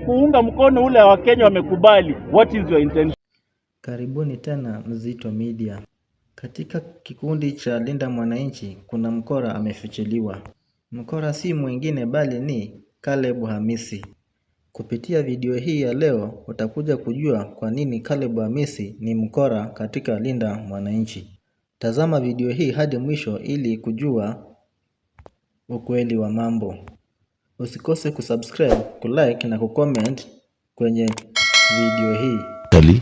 kuunga mkono ule wa Kenya wamekubali. What is your intention? Karibuni tena MZITO MEDIA. Katika kikundi cha Linda Mwananchi kuna mkora amefichuliwa. Mkora si mwingine bali ni Caleb Hamisi. Kupitia video hii ya leo utakuja kujua kwa nini Caleb Hamisi ni mkora katika Linda Mwananchi. Tazama video hii hadi mwisho ili kujua ukweli wa mambo. Usikose kusubscribe, kulike na kucomment kwenye video hii.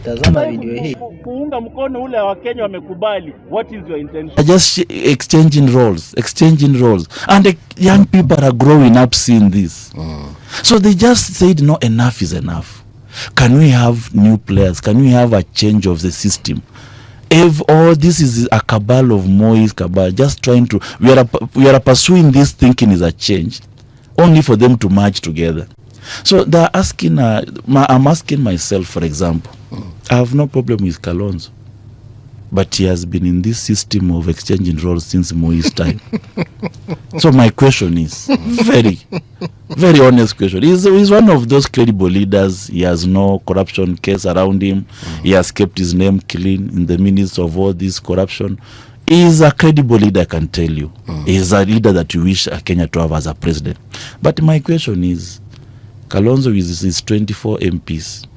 Tazama video hii. Kuunga mkono ule wa Kenya wamekubali. What is your intention? Just exchanging roles. And the young people are growing up seeing this. So they just said, no, enough is enough. Can we have new players? Can we have a change of the system? If all this is a cabal of Moi's cabal, just trying to, we are pursuing this thinking is a change, only for them to merge together. So they're asking, I'm asking myself, for example, I have no problem with Kalonzo, but he has been in this system of exchanging roles since Moi's time. So my question is, very honest question. He's one of those credible leaders. He has no corruption case around him. He has kept his name clean in the midst of all this corruption. He is a credible leader, I can tell you. He is a leader that you wish Kenya to have as a president. But my question is, Kalonzo with his 24 MPs,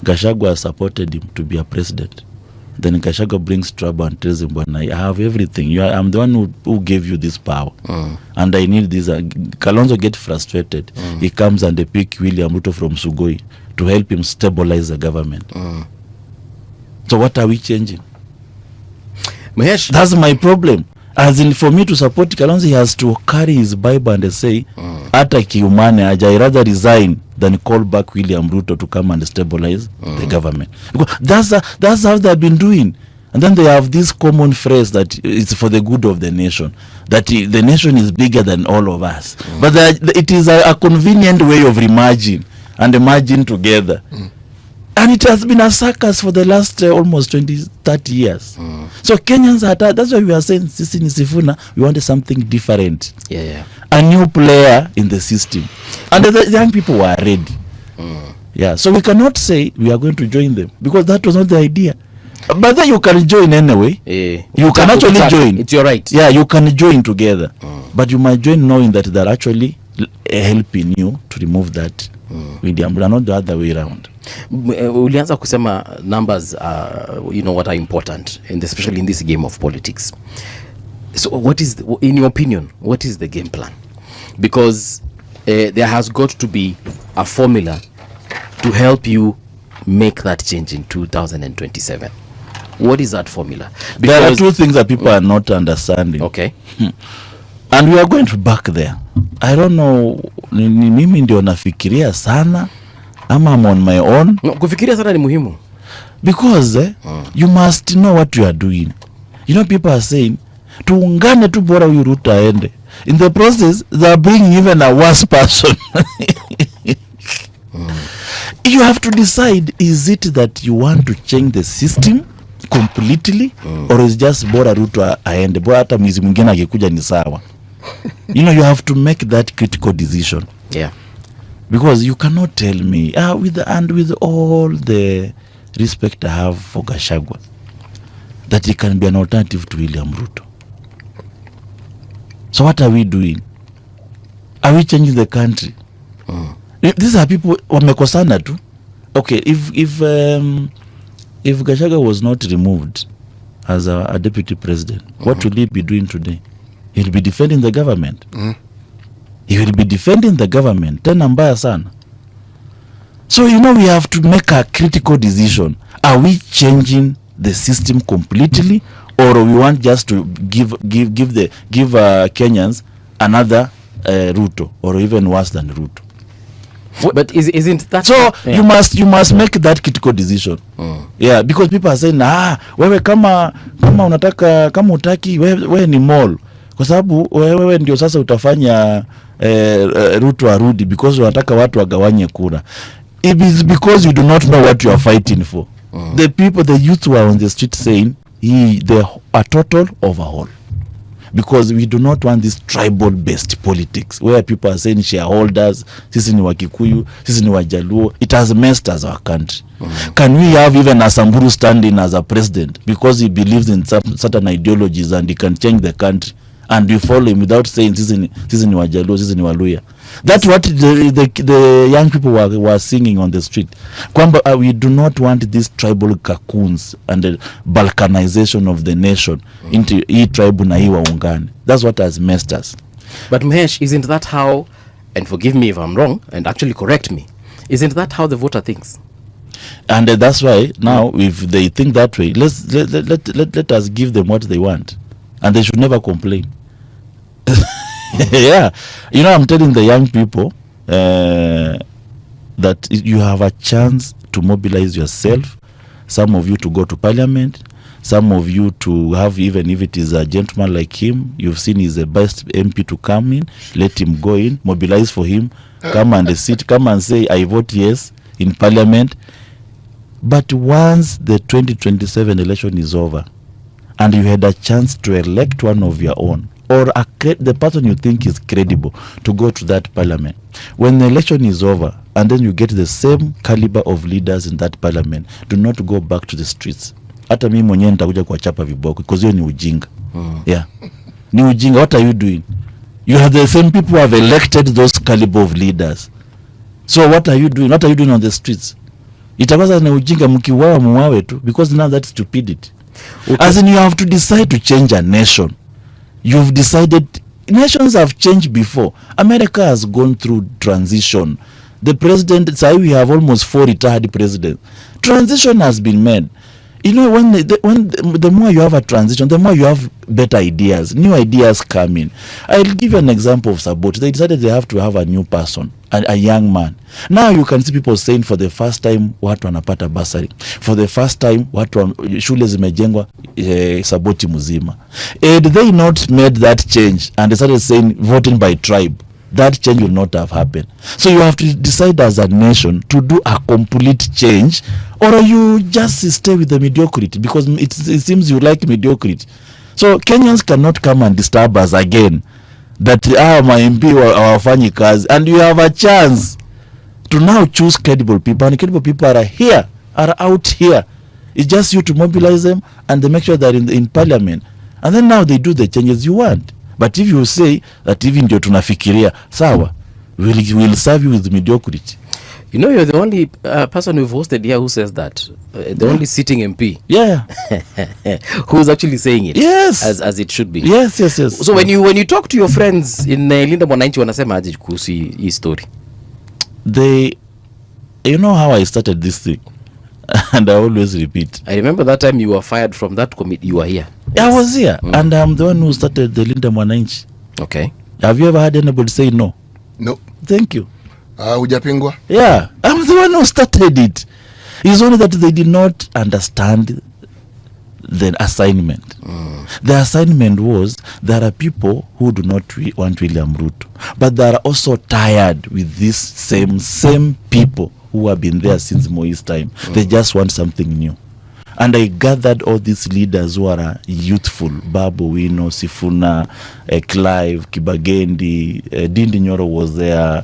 Gachagua supported him to be a president. Then Gachagua brings trouble and tells him, I have everything. I'm the one who gave you this power. And I need this. Kalonzo gets frustrated. He comes and they pick William Ruto from Sugoi to help him stabilize the government. So what are we changing? Mahesh, that's my problem. As in, for me to support Kalonzo, he has to carry his Bible and say, Ata kiumane aja, I rather resign than call back William Ruto to come and stabilize the government. Because that's how they've been doing. And then they have this common phrase that it's for the good of the nation, that the nation is bigger than all of us. But it is a convenient way of remerging and emerging together. And it has been a circus for the last almost 20-30 years. So Kenyans are, that's why we are saying, Sisi Nisifuna, we wanted something different. A new player in the system. And the young people were ready. So we cannot say we are going to join them, because that was not the idea. But then you can join anyway. You can actually join. It's your right. Yeah, you can join together. But you might join knowing that they're actually helping you to remove that William, but not the other way around. Ulianza kusema numbers what are important, and especially in this game of politics. So what is in your opinion, what is the game plan? Because there has got to be a formula to help you make that change in 2027. What is that formula? Because there are two things that people are not understanding. Okay. And we are going to back there. I don't know, mimi ndio nafikiria sana ama I'm on my own. No, kufikiria sana ni muhimu. Because you must know what you are doing. You know, people are saying, tuungane tu bora huyu Ruto aende. In the process, they are bringing even a worse person. You have to decide, is it that you want to change the system completely, or is just bora Ruto aende, bora hata mwizi mwingine akikuja ni sawa? You know, you have to make that critical decision. Because you cannot tell me, with all the respect I have for Gachagua, that he can be an alternative to William Ruto. So what are we doing? Are we changing the country? These are people wamekosana tu. Okay, if Gachagua was not removed as a deputy president, what will he be doing today? He'll be defending the government. He will be defending the government. Tena mbaya sana. So, we have to make a critical decision. Are we changing the system completely, or we want just to give Kenyans another Ruto, or even worse than Ruto? But isn't that so? You must make that critical decision. Because people are saying, wewe kama unataka, kama utaki, wewe ni mall, kwa sababu wewe ndio sasa utafanya Ruto arudi, because unataka watu wagawanye kura. It is because you do not know what you are fighting for. The people, the youth who are on the street saying, they are total overhaul. because we do not want this tribal based politics where people are saying shareholders, sisi ni Wakikuyu, sisi ni Wajaluo. It has messed us our country. Can we have even a Samburu standing as a president because he believes in certain ideologies and he can change the country, and we follow him without saying sisi ni Wajaluo, sisi ni Waluya? That's what the young people were singing on the street. Kwamba we do not want these tribal cocoons and the balkanization of the nation into hii tribe na hii waungane. That's what has messed us. But Mahesh, isn't that how, and forgive me if I'm wrong, and actually correct me, isn't that how the voter thinks? And that's why now, if they think that way, let us give them what they want, and they should never complain. Yeah, you know, I'm telling the young people that you have a chance to mobilize yourself. Some of you to go to parliament, some of you to have, even if it is a gentleman like him, you've seen he's the best MP to come in, let him go in, mobilize for him, come and sit, come and say I vote yes in parliament. But once the 2027 election is over and you had a chance to elect one of your own, or the person you think is credible to go to that parliament, when the election is over and then you get the same caliber of leaders in that parliament, do not go back to the streets. Hata mimi mwenyewe nitakuja kuwachapa viboko because hiyo ni ujinga. Yeah, ni ujinga. What are you doing? You have the same people who have elected those caliber of leaders. So what are you doing? What are you doing on the streets? Itakuwa ni ujinga, mkiuawa muawe tu, because now that's stupidity. Okay. As in, you have to decide to change a nation. You've decided. Nations have changed before. America has gone through transition. The president, say we have almost 4 retired presidents. Transition has been made. You know, when the more you have a transition, the more you have better ideas. New ideas come in. I'll give you an example of Sabot. They decided they have to have a new person, a young man. Now you can see people saying for the first time watu wanapata basari. For the first time watu shule zimejengwa Saboti mzima. Had they not made that change and they started saying voting by tribe, that change will not have happened. So you have to decide as a nation to do a complete change, or you just stay with the mediocrity, because it seems you like mediocrity. So Kenyans cannot come and disturb us again that my MP hawafanyi kazi, and you have a chance to now choose credible people, and credible people are here, are out here. It's just you to mobilize them and they make sure they're in parliament, and then now they do the changes you want. But if you say that even ndio tunafikiria sawa, we'll serve you with mediocrity. You know, you're the only person we've hosted here who says that. The only sitting MP. Yeah. Who's actually saying it. Yes. As it should be. Yes. So when you talk to your friends in Linda Mwananchi, wanasema aje kuhusu hii story? You know how I started this thing? And I always repeat. I remember that time you were fired from that committee. You were here. I was here. And I'm the one who started the Linda Mwananchi. Okay. Have you ever had anybody say no? No. Thank you. Hujapingwa? Yeah. I'm the one who started it. It's only that they did not understand the assignment. The assignment was, there are people who do not want William Ruto, but they are also tired with these same people who have been there since Moi's time. They just want something new. And I gathered all these leaders who are youthful: Babu Wino, Sifuna, Clive, Kibagendi, Dindi Nyoro was there,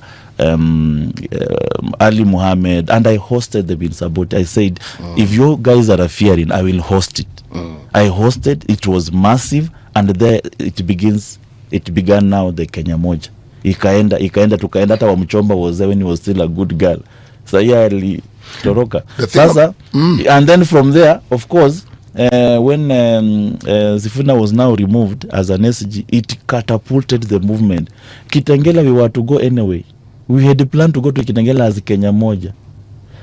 Ali Muhammad, and I hosted them in Saboti. I said, if you guys are fearing, I will host it. I hosted, it was massive, and there it began now the Kenya Moja. Ikaenda hata wa Mchomba was there when he was still a good girl. So yeah, Toroka. Sasa, and then from there, of course, when Sifuna was now removed as an SG, it catapulted the movement. Kitengela, we were to go anyway. We had planned to go to Kitengela as Kenya Moja.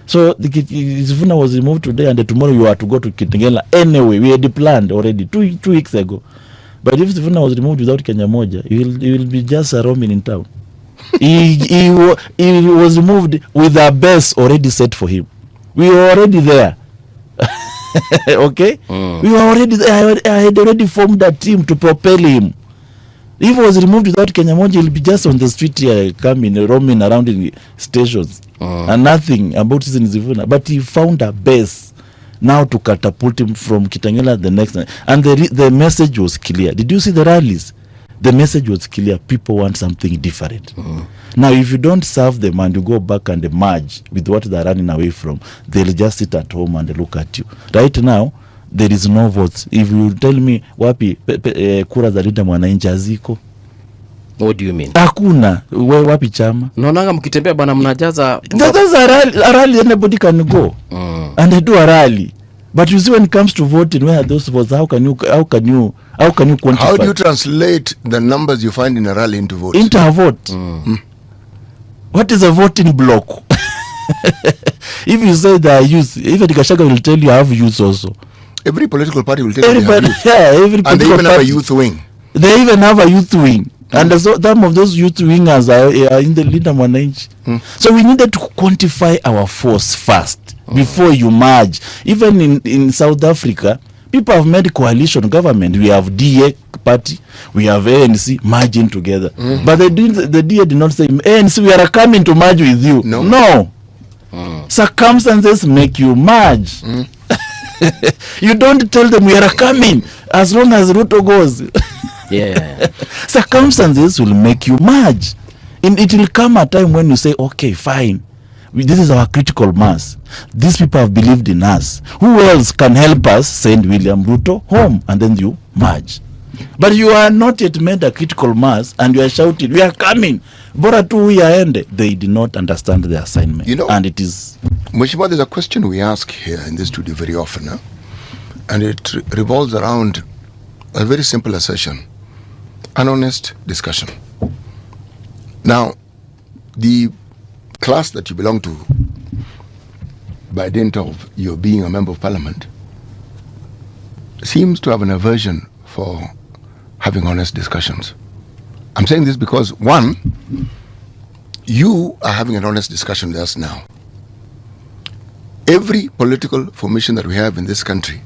So Sifuna was removed today, and tomorrow we were to go to Kitengela anyway. We had planned already 2 weeks ago. But if Sifuna was removed without Kenya Moja, he will be just roaming in town. he was removed with a base already set for him. We were already there. Okay? We were already there. I had already formed a team to propel him. If he was removed without Kenya Moja, he'll be just on the street here, roaming around in stations. And nothing about Sifuna. But he found a base now to catapult him from Kitangela the next. And the message was clear. Did you see the rallies? The message was clear. People want something different. Now, if you don't serve them and you go back and merge with what they're running away from, they'll just sit at home and look at you. Right now, there is no votes. If you tell me, wapi kura za Linda Mwananchi haziko? What do you mean? Hakuna. Wapi chama? Naonanga mkitembea bwana mnajaza. That's a rally anybody can go. And they do a rally. But you see, when it comes to voting, where are those votes? How can you quantify? How do you translate the numbers you find in a rally into votes? Into a vote. What is a voting block? If you say there are youth, even Kashaga will tell you I have youth also. Every political party will tell you they have youth. Yeah, every and they even have a youth wing. They even have a youth wing. And so some of those youth wingers are in the Linda Mwananchi. So we needed to quantify our force first before you merge. Even in South Africa, people have made coalition government. We have DA party, we have ANC merging together. But the DA did not say, ANC, we are coming to merge with you. No. Circumstances make you merge. You don't tell them we are coming as long as Ruto goes. Circumstances will make you merge. And it will come a time when you say, okay, fine. This is our critical mass. These people have believed in us. Who else can help us send William Ruto home? And then you merge. But you are not yet made a critical mass and you are shouting, we are coming. Bora tu we are ended. They did not understand the assignment. You know, and it is... Mheshimiwa, there's a question we ask here in this studio very often. And it revolves around a very simple assertion. An honest discussion. Now, the class that you belong to, by dint of your being a member of parliament, seems to have an aversion for having honest discussions. I'm saying this because, one, you are having an honest discussion with us now. Every political formation that we have in this country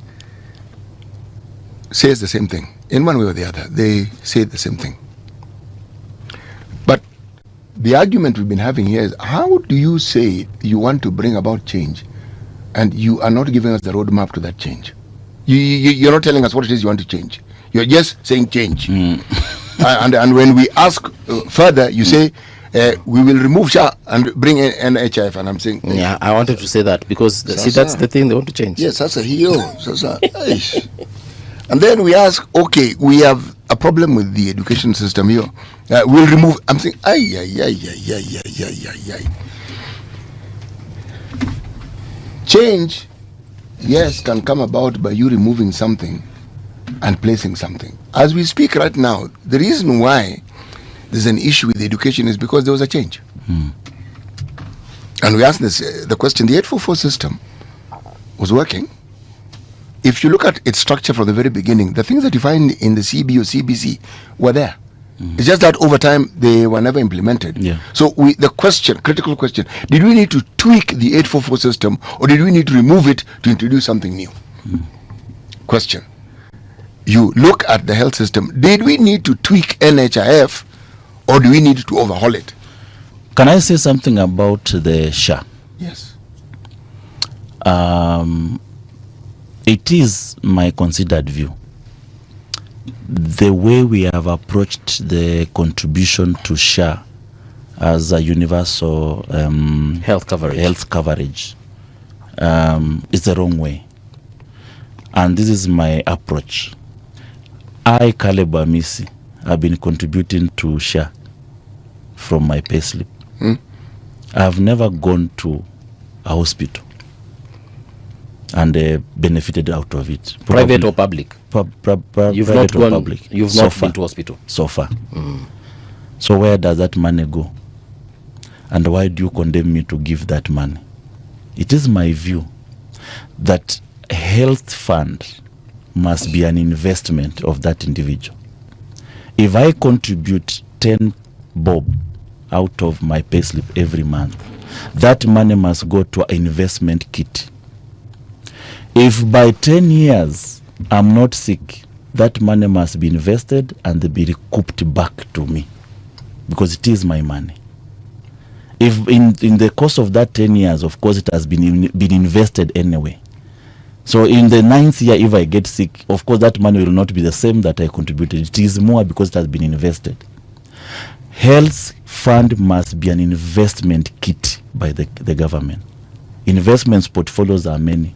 says the same thing. In one way or the other, they say the same thing. But the argument we've been having here is, how do you say you want to bring about change and you are not giving us the roadmap to that change? You're not telling us what it is you want to change. You're just saying change. And when we ask further, you say, we will remove SHA and bring in NHIF. And I'm saying... Yeah, I wanted to say that because, see, that's the thing they want to change. Yes, that's a hero. And then we ask, okay, we have a problem with the education system here. We'll remove... I'm saying, change, yes, can come about by you removing something and placing something. As we speak right now, the reason why there's an issue with education is because there was a change. And we asked the question, the 844 system was working. If you look at its structure from the very beginning, the things that you find in the CB or CBC were there. It's just that over time they were never implemented. So the question, critical question, did we need to tweak the 844 system or did we need to remove it to introduce something new? Question. You look at the health system, did we need to tweak NHIF or do we need to overhaul it? Can I say something about the SHA? Yes. It is my considered view. The way we have approached the contribution to SHA as a universal health coverage is the wrong way. And this is my approach. I, Caleb Amisi, have been contributing to SHA from my payslip. I have never gone to a hospital and benefited out of it. Private or public? You've not gone. Public. You've so not far, been to hospital so far. So where does that money go? And why do you condemn me to give that money? It is my view that a health fund must be an investment of that individual. If I contribute 10 bob out of my payslip every month, that money must go to an investment kit. If by 10 years I'm not sick, that money must be invested and be recouped back to me because it is my money. If in the course of that 10 years, of course, it has been invested anyway, So in the 9th year, if I get sick, of course that money will not be the same that I contributed. It is more because it has been invested. Health fund must be an investment kit by the government. Investments portfolios are many.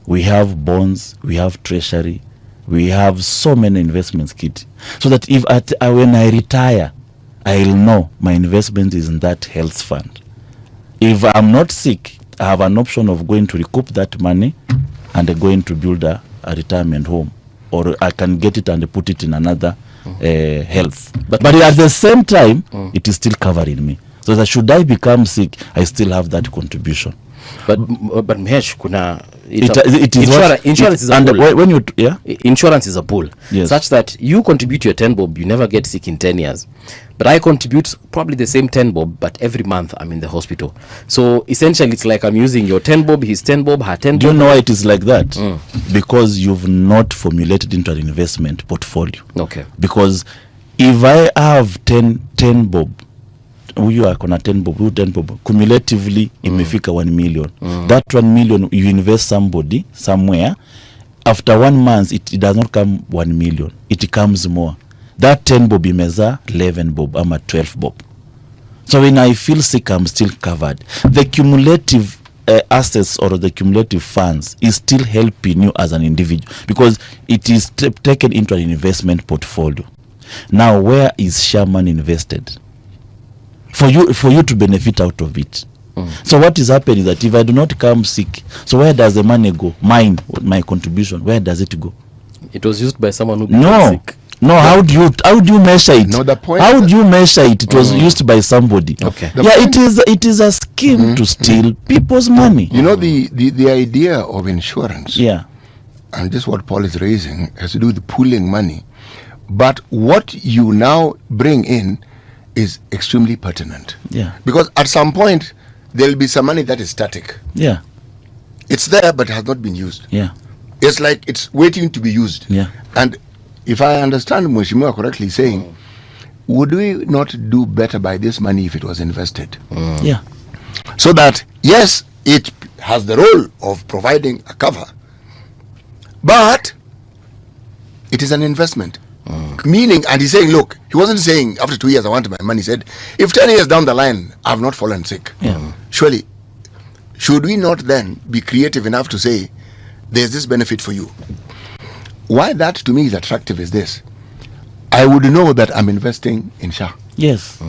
We have bonds, we have treasury, we have so many investments kit. So that if when I retire, I'll know my investment is in that health fund. If I'm not sick, I have an option of going to recoup that money and going to build a retirement home, or I can get it and put it in another health. But at the same time, it is still covering me. So that should I become sick, I still have that contribution. But Mhesh, kuna insurance is a pool. When you insurance is a pool, yes, such that you contribute your 10 bob, you never get sick in 10 years. But I contribute probably the same 10 bob, but every month I'm in the hospital. So essentially it's like I'm using your 10 bob, his 10 bob, her 10 bob. Do you know why it is like that? Because you've not formulated into an investment portfolio. Okay. Because if I have 10 bob, huyu akona 10 bob, huyu 10 bob, cumulatively imefika 1 million. That 1 million you invest somebody somewhere, after 1 month it does not come 1 million, it comes more. That 10 bob imeza 11 bob ama 12 bob. So when I feel sick, I'm still covered. The cumulative assets or the cumulative funds is still helping you as an individual because it is taken into an investment portfolio. Now, where is Sherman invested? For you to benefit out of it. So what is happening is that if I do not come sick, so where does the money go? My contribution, where does it go? It was used by someone who became sick. No, how do you measure it? No, the point. How do you measure it? It was used by somebody. Okay. It is a scheme to steal people's money. You know the idea of insurance. Yeah. And just what Paul is raising has to do with pooling money. But what you now bring in is extremely pertinent. Yeah. Because at some point there will be some money that is static. Yeah. It's there but has not been used. Yeah. It's like it's waiting to be used. Yeah. And if I understand Mheshimiwa correctly saying, would we not do better by this money if it was invested? Yeah. So that, yes, it has the role of providing a cover, but it is an investment. Meaning, and he's saying, look, he wasn't saying after 2 years I want my money. He said, if 10 years down the line I have not fallen sick, surely, should we not then be creative enough to say, there's this benefit for you? Why that to me is attractive is this. I would know that I'm investing in SHA. Yes.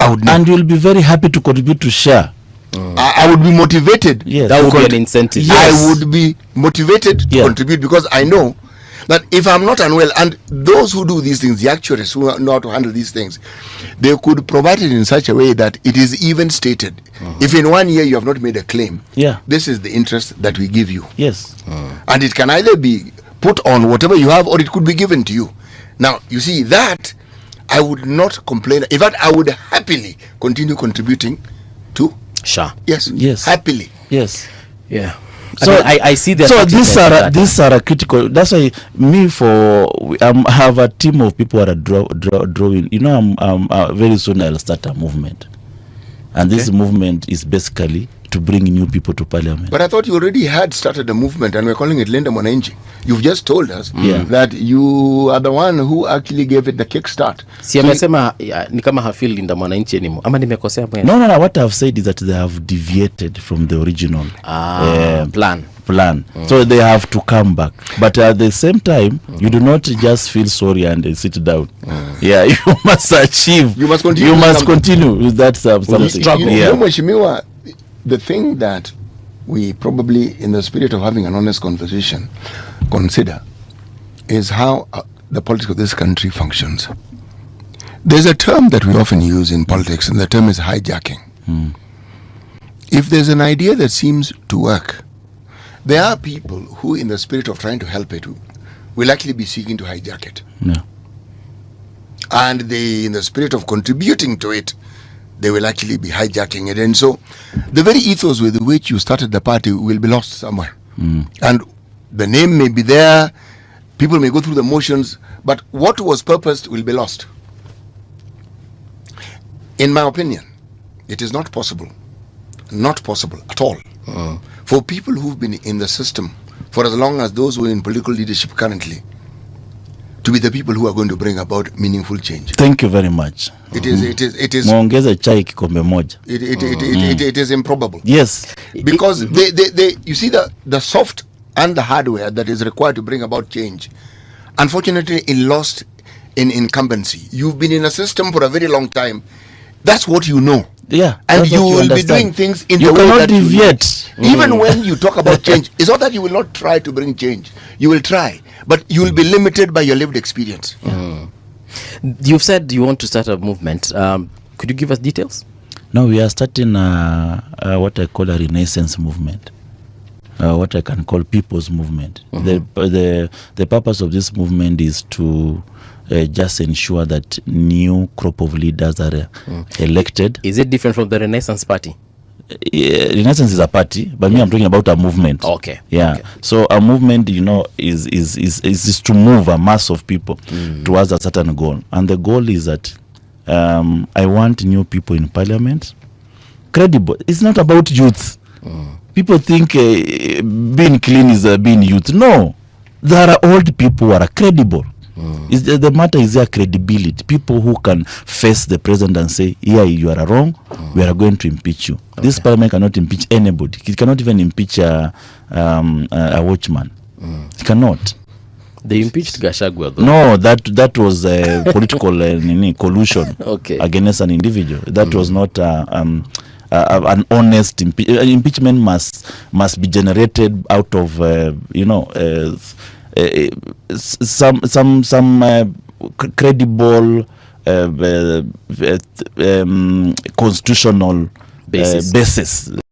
I would know. And you'll be very happy to contribute to SHA. I would be motivated. Yes. That would be an incentive. Yes. I would be motivated to contribute because I know that if I'm not unwell, and those who do these things, the actuaries who know how to handle these things, they could provide it in such a way that it is even stated. If in 1 year you have not made a claim, this is the interest that we give you. Yes. And it can either be put on whatever you have or it could be given to you. Now, you see that I would not complain. In fact, I would happily continue contributing to SHA. Yes. Happily. Yes. Yeah. So I see that. So these are critical. That's why I have a team of people that are drawing. You know, very soon I'll start a movement, and this movement is basically to bring new people to parliament. But I thought you already had started a movement, and we're calling it Linda Mwananchi. You've just told us that you are the one who actually gave it the kickstart. Si amesema ni kama hafeel Linda Mwananchi anymore. Ama nimekosea mwenye? No. What I've said is that they have deviated from the original plan. So they have to come back. But at the same time, you do not just feel sorry and sit down. Yeah, you must achieve. You must continue. You must continue with that something. Struggle. You know, Mheshimiwa, the thing that we probably, in the spirit of having an honest conversation, consider is how the politics of this country functions. There's a term that we often use in politics, and the term is hijacking. If there's an idea that seems to work, there are people who, in the spirit of trying to help it, will actually be seeking to hijack it. And they, in the spirit of contributing to it, they will actually be hijacking it. And so the very ethos with which you started the party will be lost somewhere. And the name may be there, people may go through the motions, but what was purposed will be lost. In my opinion, it is not possible not possible at all for people who've been in the system for as long as those who are in political leadership currently to be the people who are going to bring about meaningful change. Thank you very much. It is Muongeze chai kikombe moja. It is improbable. Yes. Because they you see the soft and the hardware that is required to bring about change, unfortunately, it lost in incumbency. You've been in a system for a very long time. That's what you know. Yeah. And you will be doing things in the way that deviate. Even when you talk about change, it's not that you will not try to bring change. You will try, but you will be limited by your lived experience. You've said you want to start a movement. Could you give us details? No, we are starting what I call a renaissance movement. What I can call people's movement. The purpose of this movement is to just ensure that new crop of leaders are elected. Is it different from the Renaissance Party? Renaissance is a party, but me, I'm talking about a movement. Okay. Yeah. Okay. So a movement, you know, is to move a mass of people towards a certain goal, and the goal is that I want new people in parliament, credible. It's not about youth. People think being clean is being youth. No, there are old people who are credible. The matter is their credibility. People who can face the president and say, "Yeah, you are wrong. We are going to impeach you." Okay. This parliament cannot impeach anybody. It cannot even impeach a watchman. It cannot. They impeached Gachagua, though. No, that was political collusion against an individual. That was not an honest impeachment. Must be generated out of some credible constitutional basis.